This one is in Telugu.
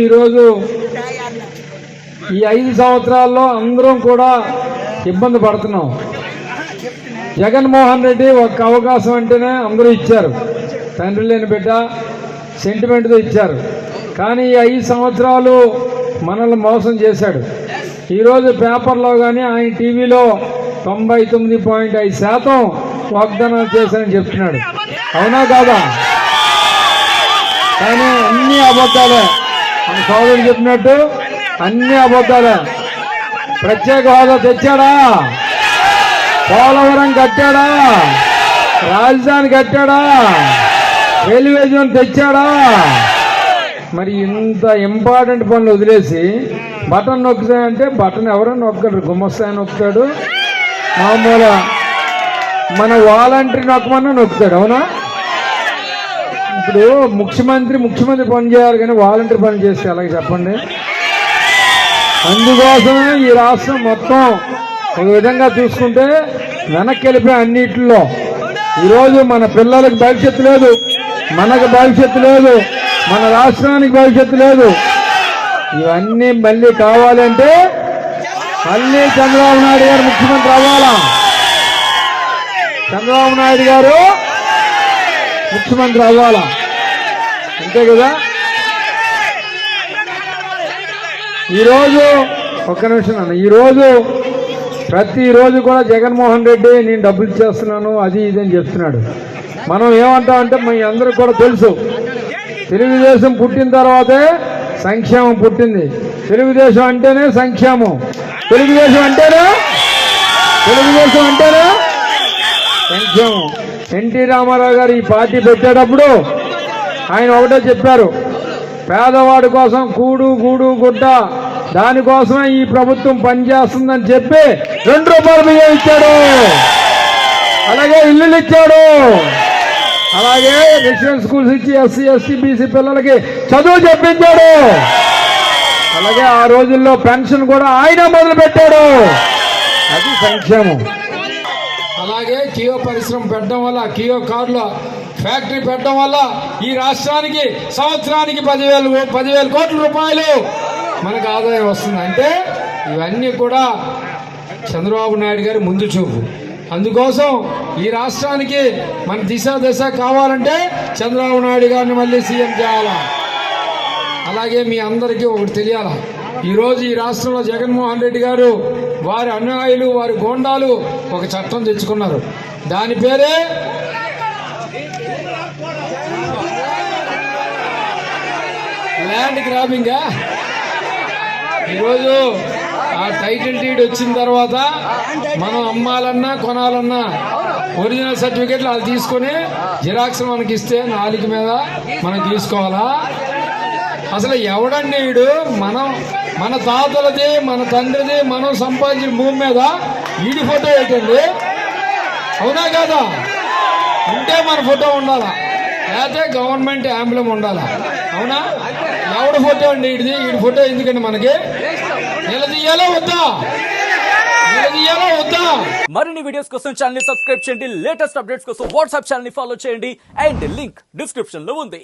ఈరోజు ఈ 5 సంవత్సరాల్లో అందరం కూడా ఇబ్బంది పడుతున్నాం. జగన్మోహన్ రెడ్డి ఒక అవకాశం అంటేనే అందరూ ఇచ్చారు, తండ్రి లేని బిడ్డ సెంటిమెంట్తో ఇచ్చారు. కానీ ఈ 5 సంవత్సరాలు మనల్ని మోసం చేశాడు. ఈరోజు పేపర్లో కానీ ఆయన టీవీలో 99.5% వాగ్దానాలు చేశారని చెప్తున్నాడు. అవునా కాదా? కానీ అన్ని అబద్ధాలే. మన సోదరుడు చెప్పినట్టు అన్ని అబద్ధాలే. ప్రత్యేక హోదా తెచ్చాడా? పోలవరం కట్టాడా? రాజధాని కట్టాడా? Railway zone తెచ్చాడా? మరి ఇంత ఇంపార్టెంట్ పనులు వదిలేసి బటన్ నొక్కుతాయంటే బటన్ ఎవరైనా నొక్కడు, గుమ్మస్తాయని నొక్కుతాడు, మామూలు మన వాలంటీర్ నొక్కమన్నా నొక్కుతాడు. అవునా? ఇప్పుడు ముఖ్యమంత్రి పని చేయాలి కానీ వాలంటీర్ పని చేస్తే అలాగే చెప్పండి. అందుకోసమే ఈ రాష్ట్రం మొత్తం ఒక విధంగా చూసుకుంటే వెనక్కి వెళ్ళిపోయి అన్నిటిలో. ఈరోజు మన పిల్లలకు భవిష్యత్తు లేదు, మనకు భవిష్యత్తు లేదు, మన రాష్ట్రానికి భవిష్యత్తు లేదు. ఇవన్నీ మళ్ళీ కావాలంటే మళ్ళీ చంద్రబాబు నాయుడు గారు ముఖ్యమంత్రి అవ్వాలా? చంద్రబాబు నాయుడు గారు ముఖ్యమంత్రి అవ్వాలా? అంతే కదా? ఈరోజు ఒక్క నిమిషం అన్న, ఈరోజు ప్రతిరోజు కూడా జగన్మోహన్ రెడ్డి నేను డబ్బులు ఇచ్చేస్తున్నాను అది ఇది అని చెప్తున్నాడు. మనం ఏమంటామంటే మీ అందరికి కూడా తెలుసు, తెలుగుదేశం పుట్టిన తర్వాతే సంక్షేమం పుట్టింది. తెలుగుదేశం అంటేనే సంక్షేమం, తెలుగుదేశం అంటేనే సంక్షేమం. ఎన్టీ రామారావు గారు ఈ పార్టీ పెట్టేటప్పుడు ఆయన ఒకటే చెప్పారు, పేదవాడి కోసం కూడు గూడు గుడ్డ, దానికోసమే ఈ ప్రభుత్వం పనిచేస్తుందని చెప్పి 2 రూపాయలు బియ్యం ఇచ్చాడు, అలాగే ఇల్లులు ఇచ్చాడు, అలాగే రెసిడెన్షియల్ స్కూల్స్ ఇచ్చి ఎస్సీ ఎస్టీ బీసీ పిల్లలకి చదువు చెప్పించాడు, అలాగే ఆ రోజుల్లో పెన్షన్ కూడా ఆయన మొదలు పెట్టాడు. అది సంక్షేమం. అలాగే కియో పరిశ్రమ పెట్టడం వల్ల, కియో కార్ల ఫ్యాక్టరీ పెట్టడం వల్ల ఈ రాష్ట్రానికి సంవత్సరానికి 10,000 కోట్ల రూపాయలు మనకు ఆదాయం వస్తుంది. అంటే ఇవన్నీ కూడా చంద్రబాబు నాయుడు గారి ముందు చూపు. అందుకోసం ఈ రాష్ట్రానికి మన దశ కావాలంటే చంద్రబాబు నాయుడు గారిని మళ్ళీ సీఎం చేయాలా. అలాగే మీ అందరికీ ఒకటి తెలియాలా, ఈరోజు ఈ రాష్ట్రంలో జగన్మోహన్ రెడ్డి గారు వారి అనుయాయులు వారి గోండాలు ఒక చట్టం తెచ్చుకున్నారు. దాని పేరే ల్యాండ్ గ్రాబింగ్. ఈరోజు ఆ టైటిల్ డీడ్ వచ్చిన తర్వాత మనం అమ్మాలన్నా కొనాలన్నా ఒరిజినల్ సర్టిఫికెట్లు వాళ్ళు తీసుకొని జిరాక్స్ మనకి ఇస్తే నాలుగు మీద మనం తీసుకోవాలా? అసలు ఎవడండి వీడు? మన తాతలది మన తండ్రిది మనం సంపాదించిన భూమి మీద వీడి ఫోటో ఏంటండి? అవునా కాదా? ఉంటే మన ఫోటో ఉండాలా, లేకపోతే గవర్నమెంట్ యాంబ్లం ఉండాలా? అవునా? ఎవడు ఫోటో అండి వీడిది? వీడి ఫోటో ఎందుకండి మనకి? నిలదీయాలా వద్దా? మరిన్ని వీడియోస్ కోసం ఛానల్ ని సబ్స్క్రైబ్ చేయండి. లేటెస్ట్ అప్డేట్స్ కోసం వాట్సాప్ ఛానల్ ని ఫాలో చేయండి. అండ్ లింక్ డిస్క్రిప్షన్ లో ఉంది.